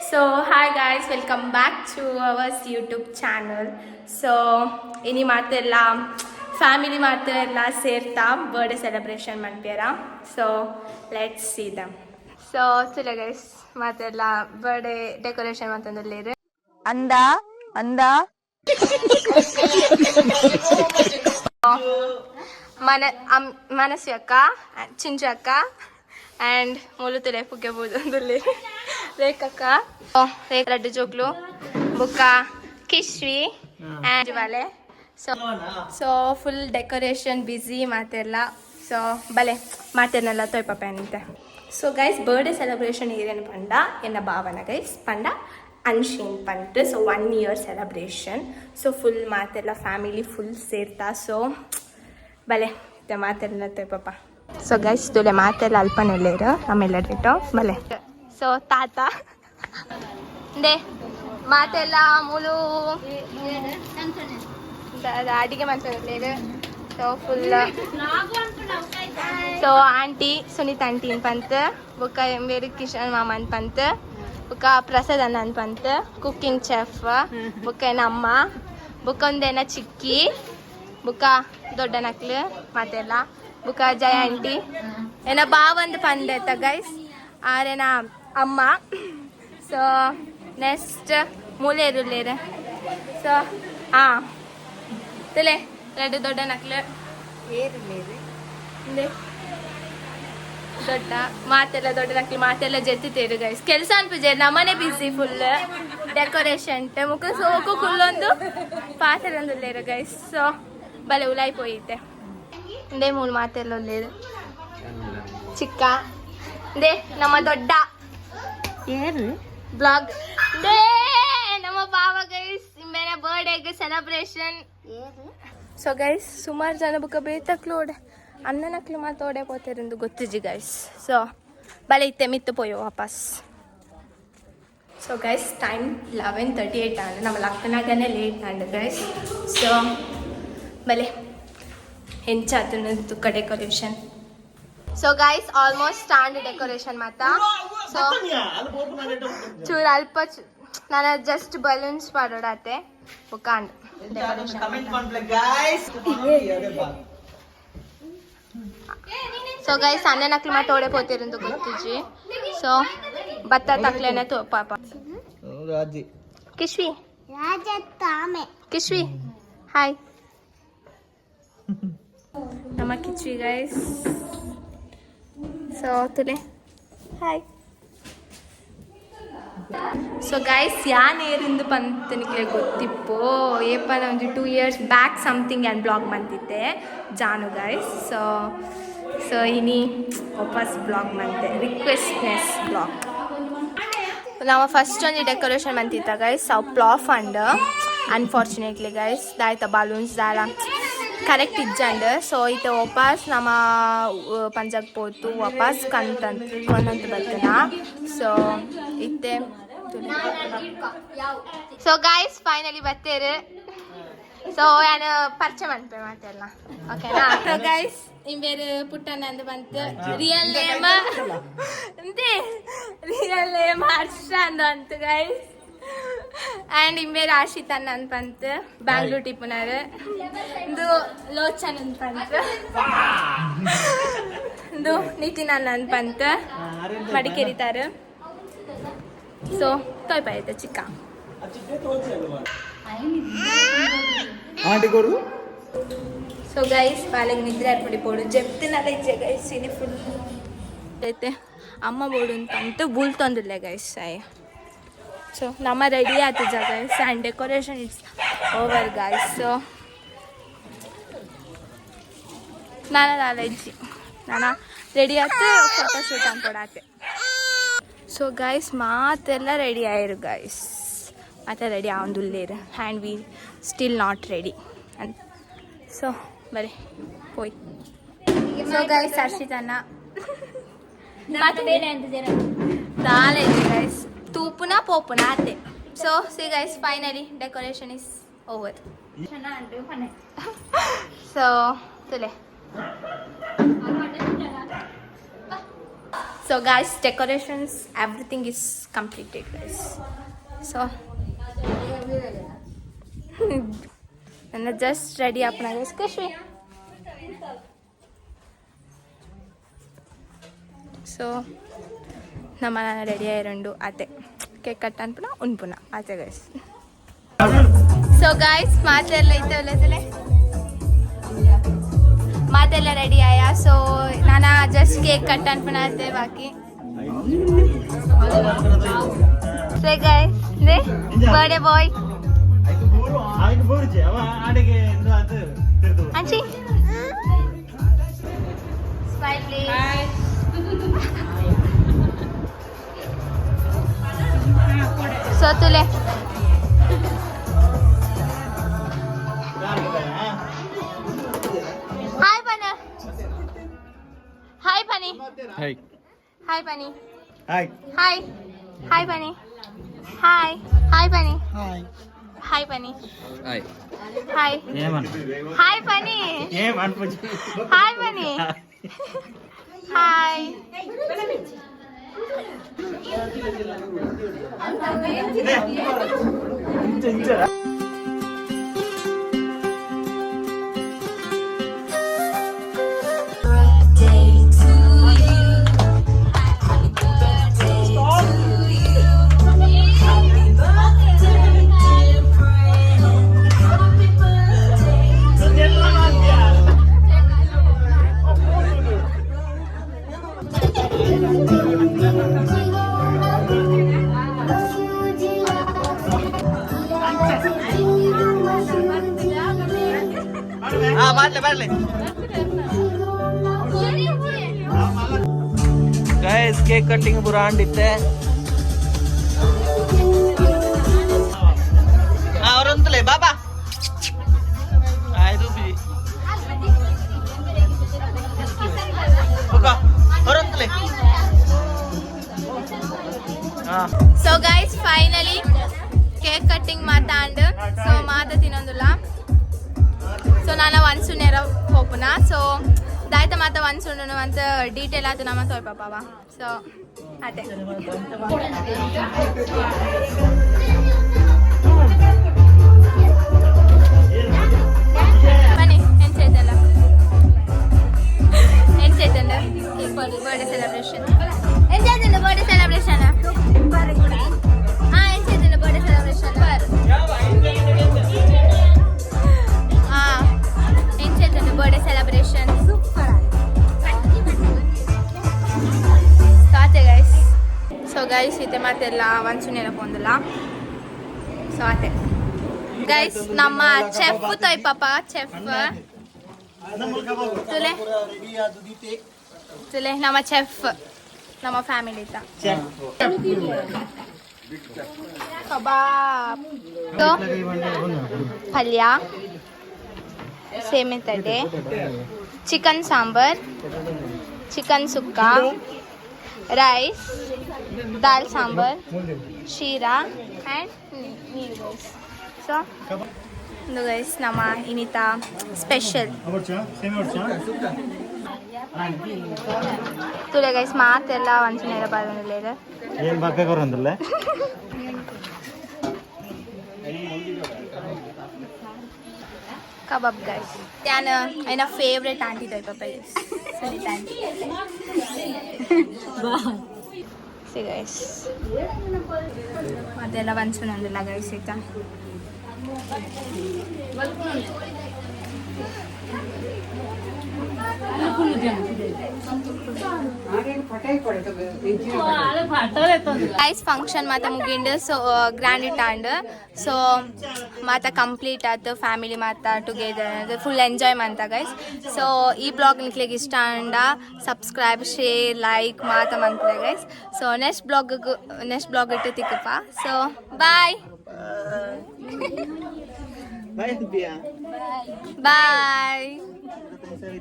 So hi guys, welcome back to our YouTube channel. So ini ಮಾತೆಲ್ಲ family ಮಾತೆಲ್ಲ ಸೇರ್ತಾ birthday celebration ಮಾಡ್ತೀರ. So let's see them. So today guys ಮಾತೆಲ್ಲ birthday decoration ಮಾಡ್ತಂದಿಲ್ಲ ಅಂದ ಅಂದ మనసు అక్క చించు అక్క అండ్ ములుతు లేపుకే పోతుంది రేఖక్క రేఖ లడ్డు జోకులు బుక్క ಕಿಶ್ವಿ ಆ್ಯಂಡ್ ವಾಲೆ ಸೊ ಫುಲ್ ಡೆಕೋರೇಷನ್ ಬಿಸಿ ಮಾತೆಲ್ಲ ಸೊ ಬಲೆ ಮಾತೆಲ್ಲ ತೊಯ್ಪಪ್ಪೆ ಸೊ ಗೈಸ್ ಬರ್ಡೇ ಸೆಲೆಬ್ರೇಷನ್ ಏನೇನು ಪಂಡ ಎನ್ನ ಭಾವನ ಗೈಸ್ ಪಂಡ ಅನ್ಶೀನ್ ಪಂಟ್ so 1 year celebration so full ಮಾತೆಲ್ಲ ಫ್ಯಾಮಿಲಿ ಫುಲ್ ಸೇರ್ತಾ ಸೊ ಬಲೆ ಮಾತೆಲ್ಲ ತೊಯ್ಪಪ್ಪ ಸೊ ಗೈಸ್ ತುಲೆ ಮಾತೆಲ್ಲ ಅಲ್ಪನೆಲ್ಲೇರು ಆಮೇಲೆ ಡೇಟು ಬಲೆ ಸೊ ತಾತ ದೇ ಮಾತೆಲ್ಲ ಮೂಲು ಅಡಿಗೆ ಮಾಡ್ತಾರೆ so full so aunty Sunith aunty ಪಂತ್ ಬುಕ್ಕ ಬೇರೆ ಕಿಶನ್ ಮಾಮ ಅಂತ ಪಂತ್ ಬುಕ್ಕ ಪ್ರಸಾದ್ ಅನ್ನ ಅಂತ ಪಂತ್ ಕುಕ್ಕಿಂಗ್ ಚೆಫ್ ಬುಕ್ಕ ನಮ್ಮ ಬುಕ್ಕ ಒಂದೇನ ಚಿಕ್ಕಿ ಬುಕ್ಕ ದೊಡ್ಡ ನಕ್ಲು ಮಾತೆಲ್ಲ ಬುಕ್ಕ ಜಯ ಆಂಟಿ ಏನ ಬಾವಂದು ಪಂದೆತ್ತ ಗೈಸ್ ಆರೇನ ಅಮ್ಮ ಸೊ ನೆಕ್ಸ್ಟ್ ಮೂಲೇರುಲ್ಲೇರು ಸೊ ಹಾಂ ತಲೆ ಎರಡು ದೊಡ್ಡ ನಕ್ಲು ದೊಡ್ಡ ಮಾತೆಲ್ಲ ದೊಡ್ಡ ನಕ್ಲು ಮಾತೆಲ್ಲ ಜೆತ್ತಿತೇರು ಗೈಸ್ ಕೆಲಸ ಅನ್ಪುಜೆ ನಮ್ಮನೆ ಬಿಸಿ ಫುಲ್ ಡೆಕೋರೇಷನ್ ಮುಖ ಸೋಕು ಕುಲ್ಲೊಂದು ಪಾತ್ರೆಂದುಲ್ಲೇರು ಗೈಸ್ ಸೊ ಬಲೆ ಉಲಾಯಿ ಪೋಯಿತೆ ಇಂದೇ ಮೂರು ಮಾತೆಲ್ಲ ಉಲ್ಲೇರು ಚಿಕ್ಕ ಇಂದೇ ನಮ್ಮ ದೊಡ್ಡ ಬ್ಲಾಗ್ ದೇ ನಮ್ಮ ಬಾವ ಗೈಸ್ ಇಂಬೇನೆ ಬರ್ಡೇಗೆ ಸೆಲೆಬ್ರೇಷನ್ ಸೊ ಗೈಸ್ ಸುಮಾರು ಜನ ಬುಕ್ಕ ಬೇತಕ್ಲೋಡೆ ಅನ್ನನಕ್ಲು ಮಾತೋಡೆ ಪೋತೆರಿಂದು ಗೊತ್ತಿಜಿ ಗೈಸ್ ಸೊ ಬಲೆ ಇತ್ತೆ ಮಿತ್ತು ಪೋಯೋ ವಾಪಸ್ ಸೊ ಗೈಸ್ ಟೈಮ್ 11:38 ಆಂಡ್ ನಮ್ಮ ಲಕ್ಕನಾಗನೇ ಲೇಟ್ ಆಂಡ್ ಗೈಸ್ ಸೊ ಬಲೆ ಹೆಂಚಾತು decoration so guys almost stand decoration ಮಾತ ಸೊ ಚೂರು ಅಲ್ಪ ನಾನು ಜಸ್ಟ್ ಬಲೂನ್ಸ್ ಮಾಡೋಡಾತೆ ಬುಕ್ಕಾಂಡ್ ಡೆಕೋರೇಷನ್ ಸೊ ಗೈಸ್ ಅನ್ನ ನಕ್ಲು ಮಾ ತೋಡೆ ಪೋತಿರಂದು ಗೊತ್ತಿಜಿ ಸೊ ಭತ್ತ ತಕ್ಲೇನೆ ತೋ ಪಾಪ ಕಿಶ್ವಿ ಕಿಶ್ವಿ ಹಾಯ್ ನಮ್ಮ ಕಿಶ್ವಿ ಗೈಸ್ ಸೊ ತುಲೆ ಹಾಯ್ ಸೊ ಗೈಸ್ ಯಾನೇರಿಂದು ಪಂತನಿಗೆ ಗೊತ್ತಿಪ್ಪು ಏಪನ ಒಂದು 2 years back something and blog ಬಂದಿದ್ದೆ ಜಾನು ಗೈಸ್ ಸೊ ಸೊ ಇನಿ ವಾಪಸ್ ಬ್ಲಾಗ್ ಬಂತೆ ರಿಕ್ವೆಸ್ಟ್ನೆಸ್ ಬ್ಲಾಗ್ ನಾವು ಫಸ್ಟ್ ಒಂದು ಡೆಕೋರೇಷನ್ ಬಂತಿತ್ತ ಗೈಸ್ ಅವು ಪ್ಲಾಫ್ ಅಂಡ್ ಅನ್ಫಾರ್ಚುನೇಟ್ಲಿ ಗೈಸ್ ದಾಯ್ತ ಬಲೂನ್ಸ್ ದಾರ ಕರೆಕ್ಟ್ ಇಜ್ಜಂಡ್ ಸೊ ಇತ್ತೆ ವಾಪಸ್ ನಮ್ಮ ಪಂಜಾಗ್ ಪೋತು ವಾಪಸ್ ಕೊಂದಂತ ಬರ್ತನ ಸೊ ಇತ್ತೆ ಸೊ ಗೈಸ್ ಫೈನಲಿ ಬರ್ತೇರು ಸೊ ನಾನು ಪರಿಚಯ ಮಾಡ್ತೇವೆ ಮಾತೆಲ್ಲ ಓಕೆನಾ ಸೊ ಗೈಸ್ ಇಂಬೇರು ಪುಟ್ಟಣ್ಣ ಅಂದು ಬಂತು ರಿಯಲ್ ನೇಮ್ ಅಂತೆ ರಿಯಲ್ ನೇಮ್ ಹರ್ಷ ಅಂದು ಗೈಸ್ ಆ್ಯಂಡ್ ಇಂಬೇರು ಆಶಿತ್ ಅನ್ನ ಅಂತ ಬಂತು ಬ್ಯಾಂಗ್ಳೂರ್ ಟಿಪ್ಪುನಾರು ಇದು ಲೋಚನ್ ಅಂತ ಬಂತು ಇದು ನಿತಿನ್ ಅನ್ನ ಅಂತ ಬಂತು ಮಡಿಕೇರಿತಾರೆ ಸೊ ತೊಯ್ಪ ಐತೆ ಚಿಕ್ಕ ಸೊ ಗೈಸ್ ಬಾಲೆಗೆ ನಿದ್ರೆ ಆಡ್ಬಿಡಿ ಬೋಡು ಜಪ್ತಿನಲ್ಲ ಇಜ್ಜೆ ಗೈಸ್ ಇನಿ ಫುಲ್ ಐತೆ ಅಮ್ಮ ಬೋಡು ಅಂತಂತು ಬುಲ್ ತಂದಿಲ್ಲ ಗೈಸ್ ಸೊ ನಮ್ಮ ರೆಡಿ ಆತಿಜ guys and decoration it's over guys so ನಾನು ಇಜ್ಜಿ ನಾನು ರೆಡಿ ಆಯ್ತು ಫೋಟೋಶೂಟ್ ಅನ್ಕೊಡಾತೆ ಸೊ ಗೈಸ್ ಮಾತೆಲ್ಲ ರೆಡಿ ಆಯ್ರು ಗೈಸ್ ಮತ್ತೆ ರೆಡಿ ಆವಂದುಲ್ಲೇರು and we still not ready ಅಂತ ಸೊ ಬರೀ ಹೋಯ್ ಸೊ ಗೈಸ್ ಹರ್ಷಿತನ್ನ ದಾಲೆ ಇದೆ ಗೈಸ್ ತೂಪುನ ಪೋಪುನ ಆತೆ so see guys finally decoration is over so ತುಲೆ So guys, decorations, everything is completed guys. So ನನ್ನ ಜಸ್ಟ್ ರೆಡಿ ಆಪಣ ಗೈಸ್ ಖುಷಿ. ಸೊ ನಮ್ಮ ರೆಡಿ ಆಯ್ರಂಡು ಅದೇ ಕೇಕ್ ಕಟ್ ಅನ್ಪುನ ಉನ್ಪುನ ಆಚೆ ಗೈಸ್. ಸೊ ಗೈಸ್ ಮಾತೆಲ್ಲ ಇತ್ತವಲ್ಲೇ ಮಾತೆಲ್ಲ ರೆಡಿ ಆಯ. ಸೊ ನಾನು ಜಸ್ಟ್ ಕೇಕ್ ಕಟ್ ಅನ್ಪುನ ಆಚೆ ಬಾಕಿ. So guys birthday boy Anchi. Smile please. Hi. So tule. Hi Pana. Hi Pani. Hi. Hi Pani. Hi. Hi. Hi Pani. Hi. Hi Pani. Hi. Hi Pani. Hi. Hi. Hi Pani. Hi Pani. Hi. Guys cake cutting ಬುರಾಂಡಿತ್ತೆ ಅವರಂತಲೇ ಬಾಬಾ ಆಯ್ತು ಬಿ ಅವರಂತಲೇ. So guys, finally cake cutting ಮಾತಾಂಡ್. So ಮಾತ ತಿನ್ನೊಂದುಲ್ಲ. So ನಾನು ಒನ್ಸು ನೇರ ಹೋಪುನ. ಸೊ ದಾಯ್ತ ಮಾತ ಒನ್ಸುಂಡು ಅಂತ ಡೀಟೇಲ್ ಆಯ್ತು ನಮ್ಮ ತೋಯ್ಪಾವ. ಸೊ ಅದೇ ಬನ್ನಿ ಎನ್ಸೈತಲ್ಲ ಎನ್ಸೈತಂಡ ಬರ್ಡೇ ಸೆಲೆಬ್ರೇಷನ್ ಎಂಜಾಯ್ತಂಡ ಬರ್ಡೇ ಸೆಲೆಬ್ರೇಷನ್. ಹಾಂ ಎಂಜಾಯ್ತಂಡ ಬರ್ಡೇ ಸೆಲೆಬ್ರೇಷನ್. ಹಾಂ ಎಂಜಾಯ್ತಂಡ ಬರ್ಡೇ ಸೆಲೆಬ್ರೇಷನ್. ಆತೆ ಗೈಸ್. ಸೊ ಗೈಸ್ ಇದೆ ಮಾತೆಲ್ಲ ಒಂಚೂನೆಲ್ಲ ಪೊಂದಿಲ್ಲ. ಸೊ ಆತೆ ಗೈಸ್ ನಮ್ಮ ಚೆಫ್ ತೊಯ್ ಪಾಪ ಚೆಫ್ ತುಲೆ ತುಲೆ ನಮ್ಮ ಚೆಫ್ ನಮ್ಮ ಫ್ಯಾಮಿಲಿ ಇತ್ತ ಕಬಾಬ್ ಪಲ್ಯ ಸೇಮೆ ತಡೆ ಚಿಕನ್ ಸಾಂಬಾರ್ ಚಿಕನ್ ಸುಕ್ಕ ರೈಸ್ दाल सांबर शीरा and meal guys. So no guys nama inita special tule guys maat ella vanchunera badonile ಏನು ಬಾಕಕೋರಂದಲ್ಲ kebab guys. Yana ina favorite auntie type of guys. Sorry auntie. See guys. ಅದೆಲ್ಲ ಒಂಚೂನೊಂದಿಲ್ಲ guys ಆಯ್ತಾ. Guys function ಮಾತ ಮುಗಿಂಡು so grand ಇಟ್ಟಾಂಡು so ಮಾತ complete ಆಯ್ತು family ಮಾತ together full enjoy ಮಾಡ್ತಾ guys. So ಈ blog ನಿಕ್ಲಿಗೆ ಇಷ್ಟ ಅಂಡ ಸಬ್ಸ್ಕ್ರೈಬ್ ಶೇರ್ ಲೈಕ್ ಮಾತ ಮಾಡ್ತಾರೆ ಗೈಸ್. ಸೊ ನೆಕ್ಸ್ಟ್ ಬ್ಲಾಗ್ ಇಟ್ಟು ತಿಕ್ಕಪ್ಪ. ಸೊ ಬಾಯ್ ಬಾಯ್. ಸರಿ